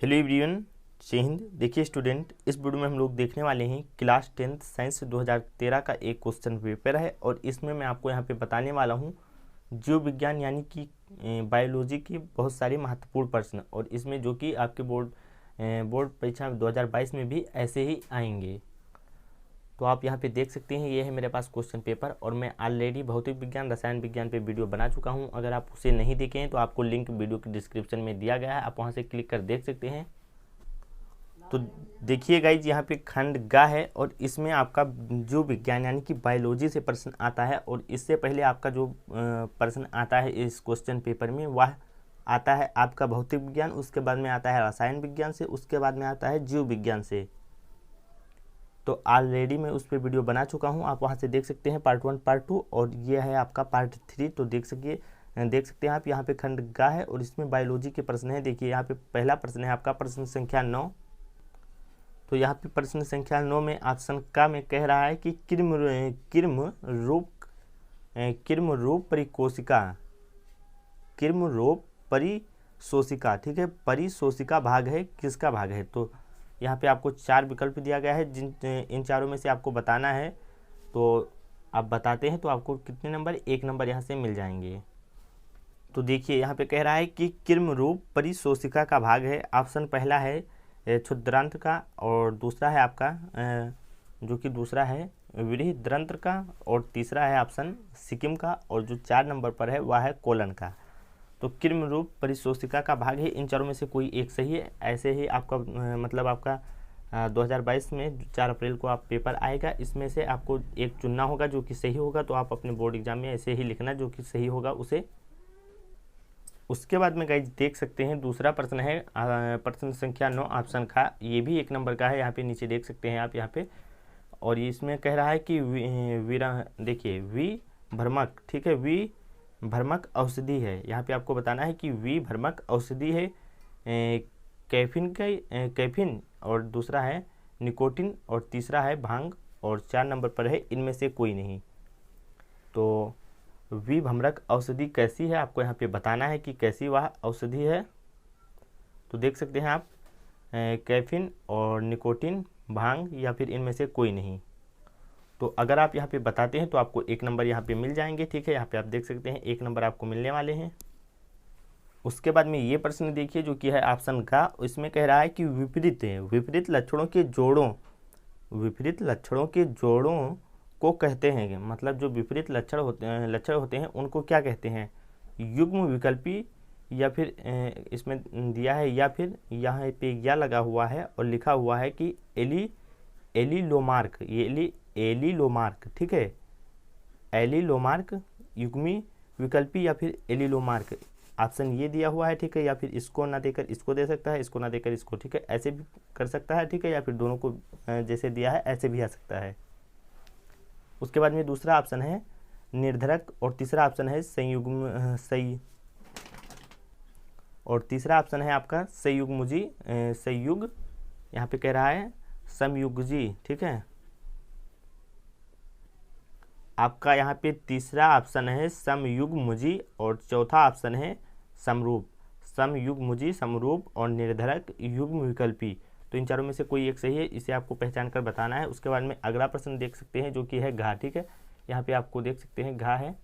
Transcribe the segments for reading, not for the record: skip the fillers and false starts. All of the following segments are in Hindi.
हेलो एवरीवन, जय हिंद। देखिए स्टूडेंट, इस वीडियो में हम लोग देखने वाले हैं क्लास 10th साइंस 2013 का एक क्वेश्चन पेपर है और इसमें मैं आपको यहाँ पे बताने वाला हूँ जीव विज्ञान यानी कि बायोलॉजी के बहुत सारे महत्वपूर्ण प्रश्न, और इसमें जो कि आपके बोर्ड परीक्षा 2022 में भी ऐसे ही आएंगे। तो आप यहाँ पे देख सकते हैं, ये है मेरे पास क्वेश्चन पेपर और मैं ऑलरेडी भौतिक विज्ञान रसायन विज्ञान पे वीडियो बना चुका हूँ। अगर आप उसे नहीं देखे हैं तो आपको लिंक वीडियो के डिस्क्रिप्शन में दिया गया है, आप वहाँ से क्लिक कर देख सकते हैं। तो देखिए गाइज, यहाँ पे खंड ग है और इसमें आपका जो विज्ञान यानी कि बायोलॉजी से प्रश्न आता है, और इससे पहले आपका जो प्रश्न आता है इस क्वेश्चन पेपर में वह आता है आपका भौतिक विज्ञान, उसके बाद में आता है रसायन विज्ञान से, उसके बाद में आता है जीव विज्ञान से। तो ऑलरेडी मैं उस पर वीडियो बना चुका हूँ, आप वहाँ से देख सकते हैं पार्ट 1 पार्ट 2 और ये है आपका पार्ट 3। तो देख सकते हैं आप, यहाँ पे खंड ग है और इसमें बायोलॉजी के प्रश्न है। देखिए यहाँ पे पहला प्रश्न है आपका प्रश्न संख्या 9। तो यहाँ पे प्रश्न संख्या 9 में ऑप्शन का में कह रहा है कि किर्म रूप परिशोषिका, ठीक है, परिशोषिका भाग है, किसका भाग है? तो यहाँ पे आपको 4 विकल्प दिया गया है, इन चारों में से आपको बताना है। तो आप बताते हैं तो आपको कितने नंबर? 1 नंबर यहाँ से मिल जाएंगे। तो देखिए यहाँ पे कह रहा है कि किर्म रूप परिशोषिका का भाग है। ऑप्शन पहला है क्षुद्रांत का, और दूसरा है आपका जो कि दूसरा है वृहद्रंत्र का, और तीसरा है ऑप्शन सिक्किम का, और जो 4 नंबर पर है वह है कोलन का। तो किर्म रूप परिशोषिका का भाग है, इन चारों में से कोई एक सही है। ऐसे ही आपका मतलब आपका 2022 में 4 अप्रैल को आप पेपर आएगा, इसमें से आपको एक चुनना होगा जो कि सही होगा। तो आप अपने बोर्ड एग्जाम में ऐसे ही लिखना, जो कि सही होगा उसे। उसके बाद में गाइज देख सकते हैं दूसरा प्रश्न है प्रश्न संख्या 9 ऑप्शन का, ये भी 1 नंबर का है। यहाँ पे नीचे देख सकते हैं आप यहाँ पे, और ये इसमें कह रहा है कि देखिए विभ्रमक, ठीक है, विभ्रमक औषधि है। यहाँ पे आपको बताना है कि विभ्रमक औषधि है कैफीन, और दूसरा है निकोटिन, और तीसरा है भांग, और 4 नंबर पर है इनमें से कोई नहीं। तो विभ्रमक औषधि कैसी है, आपको यहाँ पे बताना है कि कैसी वह औषधि है। तो देख सकते हैं आप कैफीन और निकोटिन, भांग, या फिर इनमें से कोई नहीं। तो अगर आप यहाँ पे बताते हैं तो आपको 1 नंबर यहाँ पे मिल जाएंगे, ठीक है। यहाँ पे आप देख सकते हैं 1 नंबर आपको मिलने वाले हैं। उसके बाद में ये प्रश्न देखिए जो कि है ऑप्शन का, इसमें कह रहा है कि विपरीत लक्षणों के जोड़ों को कहते हैं, मतलब जो विपरीत लक्षण होते हैं उनको क्या कहते हैं? युग्म विकल्पी, या फिर इसमें दिया है, या फिर यहाँ पे या लगा हुआ है और लिखा हुआ है कि एलिलोमार्क, ठीक है, एलिलोमार्क, युग्मी विकल्पी, या फिर एलिलोमार्क। ऑप्शन ये दिया हुआ है, ठीक है, या फिर इसको ना देकर इसको दे सकता है, इसको ना देकर इसको, ठीक है, ऐसे भी कर सकता है, ठीक है, या फिर दोनों को जैसे दिया है ऐसे भी आ सकता है। उसके बाद में दूसरा ऑप्शन है निर्धारक, और तीसरा ऑप्शन है और तीसरा ऑप्शन है आपका संयुग, यहाँ पे कह रहा है समयुग्जी, ठीक है। आपका यहाँ पे तीसरा ऑप्शन है समयुग्मजी, और चौथा ऑप्शन है समयुग्मजी, समरूप, और निर्धारक युग्म विकल्पी। तो इन चारों में से कोई एक सही है, इसे आपको पहचान कर बताना है। उसके बाद में अगला प्रश्न देख सकते हैं जो कि है घा, ठीक है। यहाँ पे आपको देख सकते हैं घा है।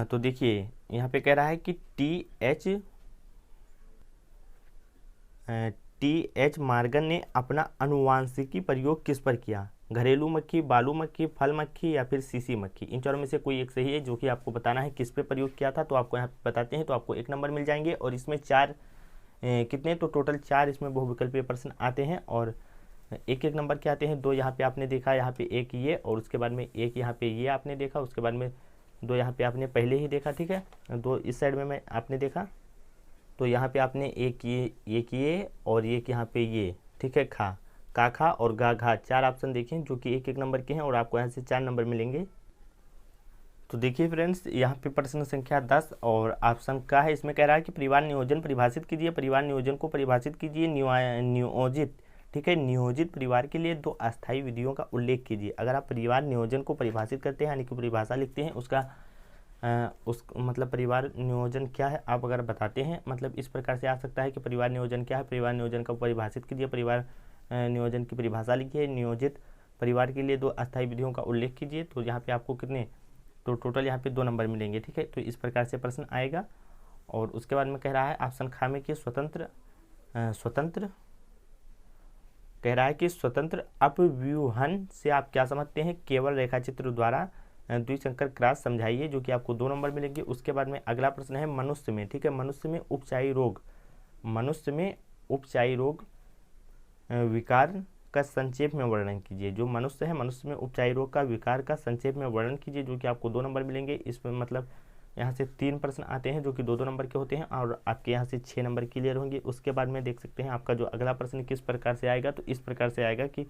तो देखिए यहाँ पे कह रहा है कि टी एच मार्गन ने अपना अनुवांशिकी प्रयोग किस पर किया? घरेलू मक्खी, बालू मक्खी, फल मक्खी, या फिर सीसी मक्खी। इन चारों में से कोई एक सही है, जो कि आपको बताना है किस पे प्रयोग किया था। तो आपको यहाँ पे बताते हैं तो आपको 1 नंबर मिल जाएंगे, और इसमें 4 कितने, तो टोटल 4 इसमें बहुविकल्पीय प्रश्न आते हैं, और 1-1 नंबर के आते हैं। 2 यहाँ पे आपने देखा, यहाँ पे 1 ये, और उसके बाद में 1 यहाँ पे ये आपने देखा, उसके बाद में 2 यहाँ पे आपने पहले ही देखा, ठीक है, 2 इस साइड में आपने देखा। तो यहाँ पे आपने एक ये और एक यहाँ पे ये, ठीक है, खा और घा 4 ऑप्शन देखें जो कि 1-1 नंबर के हैं, और आपको यहाँ से 4 नंबर मिलेंगे। तो देखिए फ्रेंड्स, यहाँ पे प्रश्न संख्या 10 और ऑप्शन का है, इसमें कह रहा है कि परिवार नियोजन परिभाषित कीजिए। परिवार नियोजन को परिभाषित कीजिए। नियोजित, ठीक है, नियोजित परिवार के लिए 2 अस्थायी विधियों का उल्लेख कीजिए। अगर आप परिवार नियोजन को परिभाषित करते हैं यानी कि परिभाषा लिखते हैं, उसका उस मतलब परिवार नियोजन क्या है आप अगर बताते हैं, मतलब इस प्रकार से आ सकता है कि परिवार नियोजन क्या है, परिवार नियोजन को परिभाषित कीजिए, परिवार नियोजन की परिभाषा लिखिए, नियोजित परिवार के लिए 2 अस्थायी विधियों का उल्लेख कीजिए। तो यहाँ पे आपको कितने, तो टोटल यहाँ पे 2 नंबर मिलेंगे, ठीक है। तो इस प्रकार से प्रश्न आएगा। और उसके बाद में कह रहा है ऑप्शन खा में कि स्वतंत्र कह रहा है कि स्वतंत्र अपव्यूहन से आप क्या समझते हैं, केवल रेखाचित्र द्वारा द्विसंकर क्रॉस समझाइए, जो कि आपको 2 नंबर मिलेंगे। उसके बाद में अगला प्रश्न है मनुष्य में, ठीक है, मनुष्य में उपचायी रोग विकार का संक्षेप में वर्णन कीजिए। जो मनुष्य है, मनुष्य में उपचायी रोग का विकार का संक्षेप में वर्णन कीजिए, जो कि आपको 2 नंबर मिलेंगे। इसमें मतलब यहाँ से 3 प्रश्न आते हैं जो कि 2-2 नंबर के होते हैं और आपके यहाँ से 6 नंबर क्लियर होंगे। उसके बाद में देख सकते हैं आपका जो अगला प्रश्न किस प्रकार से आएगा, तो इस प्रकार से आएगा कि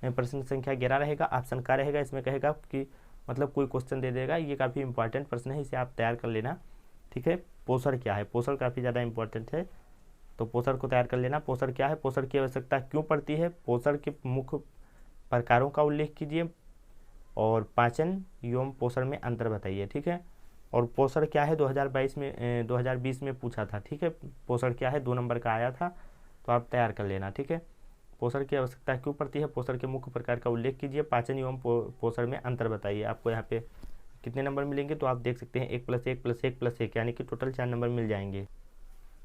प्रश्न संख्या 11 रहेगा, ऑप्शन का रहेगा। इसमें कहेगा कि मतलब कोई क्वेश्चन दे देगा, ये काफ़ी इंपॉर्टेंट प्रश्न है, इसे आप तैयार कर लेना, ठीक है। पोषण क्या है, पोषण काफ़ी ज़्यादा इंपॉर्टेंट है, तो पोषण को तैयार कर लेना। पोषण क्या है, पोषण की आवश्यकता क्यों पड़ती है, पोषण के मुख्य प्रकारों का उल्लेख कीजिए और पाचन एवं पोषण में अंतर बताइए, ठीक है। और पोषण क्या है 2020 में पूछा था, ठीक है। पोषण क्या है 2 नंबर का आया था, तो आप तैयार कर लेना, ठीक है। पोषण की आवश्यकता क्यों पड़ती है, पोषण के मुख्य प्रकार का उल्लेख कीजिए, पाचन एवं पोषण में अंतर बताइए। आपको यहाँ पे कितने नंबर मिलेंगे, तो आप देख सकते हैं 1 + 1 + 1 + 1 यानी कि टोटल 4 नंबर मिल जाएंगे।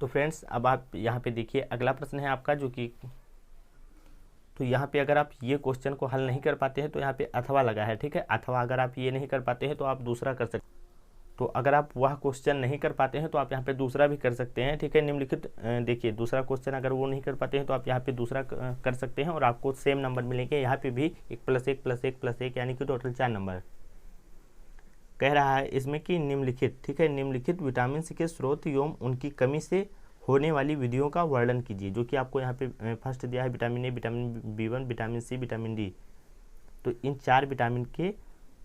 तो फ्रेंड्स अब आप यहाँ पे देखिए अगला प्रश्न है आपका, जो कि तो यहाँ पे अगर आप ये क्वेश्चन को हल नहीं कर पाते हैं तो यहाँ पे अथवा लगा है, ठीक है। अथवा अगर आप ये नहीं कर पाते हैं तो आप दूसरा कर सकते हैं। तो अगर आप वह क्वेश्चन नहीं कर पाते हैं तो आप यहाँ पे दूसरा भी कर सकते हैं, ठीक है। निम्नलिखित देखिए दूसरा क्वेश्चन अगर वो नहीं कर पाते हैं तो आप यहाँ पे दूसरा कर सकते हैं और आपको सेम नंबर मिलेंगे। यहाँ पे भी 1 + 1 + 1 + 1 यानी कि टोटल 4 नंबर। कह रहा है इसमें कि निम्नलिखित, ठीक है, निम्नलिखित विटामिन सी के स्रोत एवं उनकी कमी से होने वाली विधियों का वर्णन कीजिए, जो कि आपको यहाँ पे फर्स्ट दिया है vitamin A, vitamin B1, vitamin C, vitamin D. तो इन 4 विटामिन के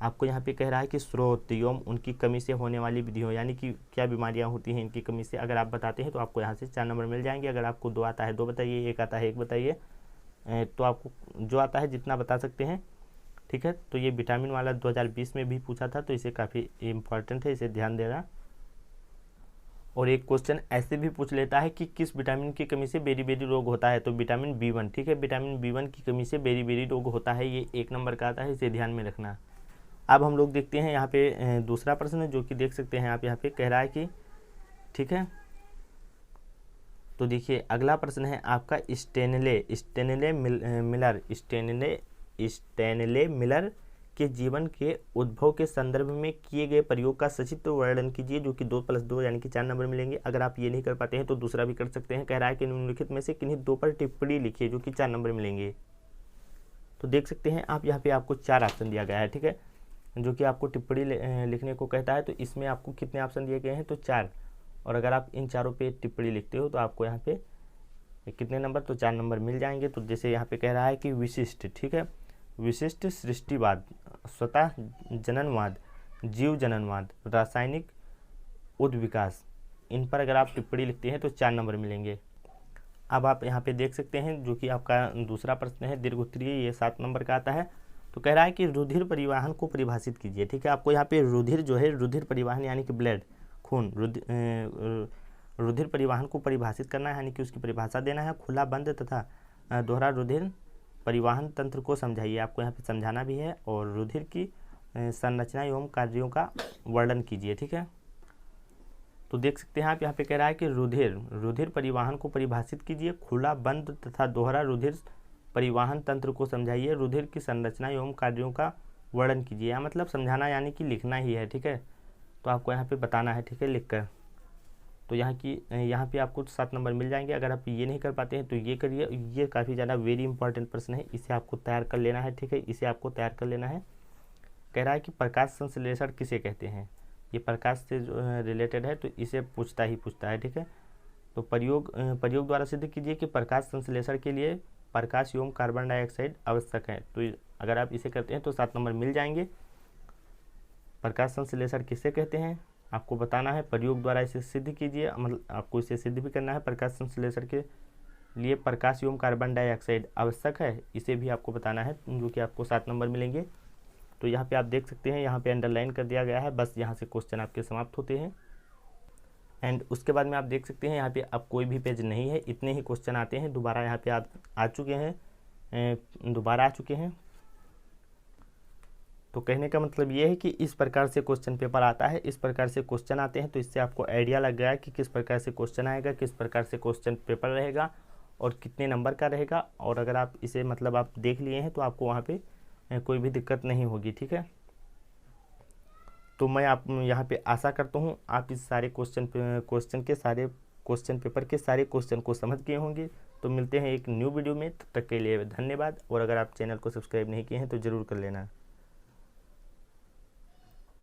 आपको यहाँ पे कह रहा है कि स्रोत एवं उनकी कमी से होने वाली विधियों, यानी कि क्या बीमारियाँ होती हैं इनकी कमी से, अगर आप बताते हैं तो आपको यहाँ से 4 नंबर मिल जाएंगे। अगर आपको 2 आता है 2 बताइए, 1 आता है 1 बताइए, तो आपको जो आता है जितना बता सकते हैं, ठीक है। तो ये विटामिन वाला 2020 में भी पूछा था, तो इसे काफ़ी इम्पॉर्टेंट है, इसे ध्यान देना। और एक क्वेश्चन ऐसे भी पूछ लेता है कि किस विटामिन की कमी से बेरी-बेरी रोग होता है, तो विटामिन B1, ठीक है, विटामिन B1 की कमी से बेरी-बेरी रोग होता है, ये 1 नंबर का आता है, इसे ध्यान में रखना। अब हम लोग देखते हैं यहाँ पे दूसरा प्रश्न, जो कि देख सकते हैं आप यहाँ पे कह रहा है कि, ठीक है, तो देखिए अगला प्रश्न है आपका स्टेनले मिलर के जीवन के उद्भव के संदर्भ में किए गए प्रयोग का सचित्र वर्णन कीजिए, जो कि 2 + 2 यानी कि 4 नंबर मिलेंगे। अगर आप ये नहीं कर पाते हैं तो दूसरा भी कर सकते हैं। कह रहा है कि निम्नलिखित में से किन्हीं 2 पर टिप्पणी लिखिए, जो कि 4 नंबर मिलेंगे। तो देख सकते हैं आप यहाँ पे आपको 4 ऑप्शन दिया गया है, ठीक है, जो कि आपको टिप्पणी लिखने को कहता है। तो इसमें आपको कितने ऑप्शन दिए गए हैं, तो 4। और अगर आप इन चारों पे टिप्पणी लिखते हो तो आपको यहाँ पे कितने नंबर, तो 4 नंबर मिल जाएंगे। तो जैसे यहाँ पे कह रहा है कि विशिष्ट, ठीक है, विशिष्ट सृष्टिवाद, स्वतः जननवाद, जीव जननवाद, रासायनिक उद्विकास, इन पर अगर आप टिप्पणी लिखते हैं तो 4 नंबर मिलेंगे। अब आप यहाँ पे देख सकते हैं जो कि आपका दूसरा प्रश्न है दीर्घ उत्तरीय, ये 7 नंबर का आता है। तो कह रहा है कि रुधिर परिवहन को परिभाषित कीजिए, ठीक है। आपको यहाँ पे रुधिर जो है, रुधिर परिवहन यानी कि ब्लड, खून, रुधिर परिवहन को परिभाषित करना है, यानी कि उसकी परिभाषा देना है। खुला, बंद तथा दोहरा रुधिर परिवहन तंत्र को समझाइए, आपको यहाँ पे समझाना भी है। और रुधिर की संरचना एवं कार्यों का वर्णन कीजिए, ठीक है। तो देख सकते हैं आप यहाँ पे कह रहा है कि रुधिर परिवहन को परिभाषित कीजिए, खुला, बंद तथा दोहरा रुधिर परिवहन तंत्र को समझाइए, रुधिर की संरचना एवं कार्यों का वर्णन कीजिए। यहाँ मतलब समझाना यानी कि लिखना ही है, ठीक है। तो आपको यहाँ पे बताना है, ठीक है, लिखकर। तो यहाँ पे आपको 7 नंबर मिल जाएंगे। अगर आप ये नहीं कर पाते हैं तो ये करिए, ये काफ़ी ज़्यादा वेरी इंपॉर्टेंट प्रश्न है, इसे आपको तैयार कर लेना है, ठीक है, इसे आपको तैयार कर लेना है। कह रहा है कि प्रकाश संश्लेषण किसे कहते हैं, ये प्रकाश से रिलेटेड है, तो इसे पूछता है, ठीक है। तो प्रयोग द्वारा सिद्ध कीजिए कि प्रकाश संश्लेषण के लिए प्रकाश एवं कार्बन डाइऑक्साइड आवश्यक है। तो अगर आप इसे करते हैं तो 7 नंबर मिल जाएंगे। प्रकाश संश्लेषण किसे कहते हैं आपको बताना है, प्रयोग द्वारा इसे सिद्ध कीजिए, मतलब आपको इसे सिद्ध भी करना है। प्रकाश संश्लेषण के लिए प्रकाश एवं कार्बन डाइऑक्साइड आवश्यक है, इसे भी आपको बताना है, जो कि आपको 7 नंबर मिलेंगे। तो यहाँ पे आप देख सकते हैं, यहाँ पे अंडरलाइन कर दिया गया है। बस यहाँ से क्वेश्चन आपके समाप्त होते हैं। एंड उसके बाद में आप देख सकते हैं यहाँ पे अब कोई भी पेज नहीं है, इतने ही क्वेश्चन आते हैं। दोबारा यहाँ पे आ चुके हैं, दोबारा आ चुके हैं। तो कहने का मतलब ये है कि इस प्रकार से क्वेश्चन पेपर आता है, इस प्रकार से क्वेश्चन आते हैं। तो इससे आपको आइडिया लग गया है कि किस प्रकार से क्वेश्चन आएगा, किस प्रकार से क्वेश्चन पेपर रहेगा और कितने नंबर का रहेगा। और अगर आप इसे मतलब आप देख लिए हैं तो आपको वहाँ पे कोई भी दिक्कत नहीं होगी, ठीक है। तो मैं आप यहाँ पे आशा करता हूँ आप इस सारे क्वेश्चन पेपर के सारे क्वेश्चन को समझ गए होंगे। तो मिलते हैं एक न्यू वीडियो में, तब तक के लिए धन्यवाद। और अगर आप चैनल को सब्सक्राइब नहीं किए हैं तो ज़रूर कर लेना।